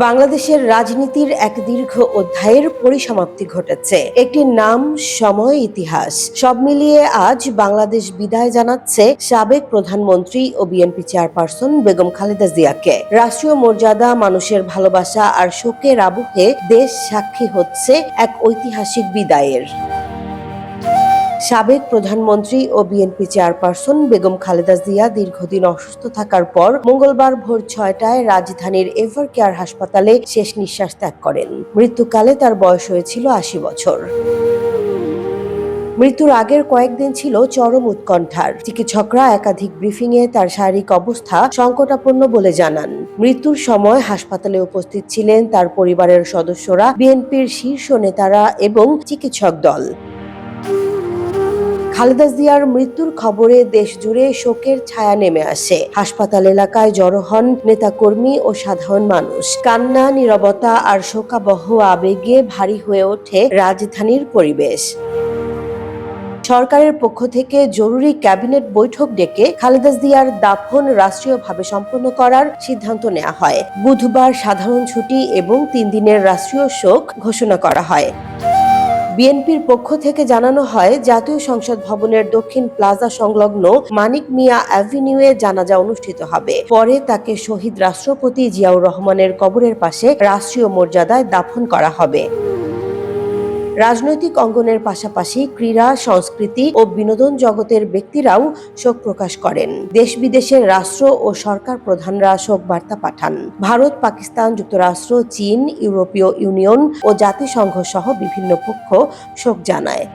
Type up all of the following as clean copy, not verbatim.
বাংলাদেশের রাজনীতির এক দীর্ঘ অধ্যায়ের পরিসমাপ্তি ঘটেছে। একটি নাম, সময়, ইতিহাস সব মিলিয়ে আজ বাংলাদেশ বিদায় জানাচ্ছে সাবেক প্রধানমন্ত্রী ও বিএনপি চেয়ারপারসন বেগম খালেদা জিয়াকে। রাষ্ট্রীয় মর্যাদা, মানুষের ভালোবাসা আর শোকের আবহে দেশ সাক্ষী হচ্ছে এক ঐতিহাসিক বিদায়ের। সাবেক প্রধানমন্ত্রী ও বিএনপি চেয়ারপারসন বেগম খালেদা জিয়া দীর্ঘদিন অসুস্থ থাকার পর মঙ্গলবার ভোর 6টায় রাজধানীর এভার কেয়ার হাসপাতালে শেষ নিঃশ্বাস ত্যাগ করেন। মৃত্যুকালে তার বয়স হয়েছিল ৮০ বছর। মৃত্যুর আগের কয়েকদিন ছিল চরম উৎকণ্ঠার। চিকিৎসকরা একাধিক ব্রিফিংয়ে তার শারীরিক অবস্থা সংকটাপন্ন বলে জানান। মৃত্যুর সময় হাসপাতালে উপস্থিত ছিলেন তার পরিবারের সদস্যরা, বিএনপির শীর্ষ নেতারা এবং চিকিৎসক দল। খালেদা জিয়ার মৃত্যুর খবরে দেশ জুড়ে শোকের ছায়া নেমে আসে। হাসপাতাল এলাকায় জড়ো হন নেতাকর্মী ও সাধারণ মানুষ। কান্না, নীরবতা আর শোকাবহ আবেগে ভারী হয়ে ওঠে রাজধানীর পরিবেশ। সরকারের পক্ষ থেকে জরুরি ক্যাবিনেট বৈঠক ডেকে খালেদা জিয়ার দাফন রাষ্ট্রীয়ভাবে সম্পন্ন করার সিদ্ধান্ত নেওয়া হয়। বুধবার সাধারণ ছুটি এবং 3 দিনের রাষ্ট্রীয় শোক ঘোষণা করা হয়। বিএনপির পক্ষ থেকে জানানো হয়, জাতীয় সংসদ ভবনের দক্ষিণ প্লাজা সংলগ্ন মানিক মিয়া অ্যাভিনিউয়ে জানাজা অনুষ্ঠিত হবে। পরে তাকে শহীদ রাষ্ট্রপতি জিয়াউর রহমানের কবরের পাশে রাষ্ট্রীয় মর্যাদায় দাফন করা হবে। রাজনৈতিক অঙ্গনের পাশাপাশি ক্রীড়া, সংস্কৃতি ও বিনোদন জগতের ব্যক্তিরাও শোক প্রকাশ করেন। দেশ বিদেশের রাষ্ট্র ও সরকার প্রধানরা শোক বার্তা পাঠান। ভারত, পাকিস্তান, যুক্তরাষ্ট্র, চীন, ইউরোপীয় ইউনিয়ন ও জাতিসংঘ সহ বিভিন্ন পক্ষ শোক জানায়।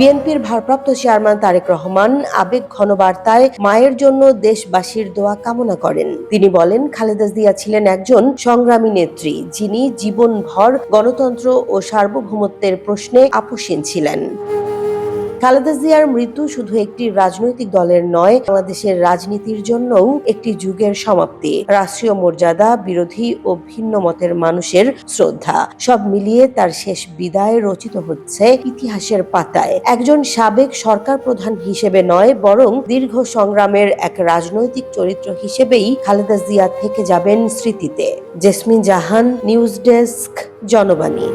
বিএনপির ভারপ্রাপ্ত চেয়ারম্যান তারেক রহমান আবেগঘন বার্তায় মায়ের জন্য দেশবাসীর দোয়া কামনা করেন। তিনি বলেন, খালেদা জিয়া ছিলেন একজন সংগ্রামী নেত্রী, যিনি জীবনভর গণতন্ত্র ও সার্বভৌমত্বের প্রশ্নে আপোষহীন ছিলেন। খালেদা জিয়ার মৃত্যু শুধু একটি রাজনৈতিক দলের নয়, বাংলাদেশের রাজনীতির জন্যও একটি যুগের সমাপ্তি। রাষ্ট্রীয় মর্যাদা, বিরোধী ও ভিন্ন মতের মানুষের শ্রদ্ধা সব মিলিয়ে তার শেষ বিদায় রচিত হচ্ছে ইতিহাসের পাতায়। একজন সাবেক সরকার প্রধান হিসেবে নয়, বরং দীর্ঘ সংগ্রামের এক রাজনৈতিক চরিত্র হিসেবেই খালেদা জিয়া থেকে যাবেন স্মৃতিতে। জেসমিন জাহান, নিউজ ডেস্ক, জনবাণী।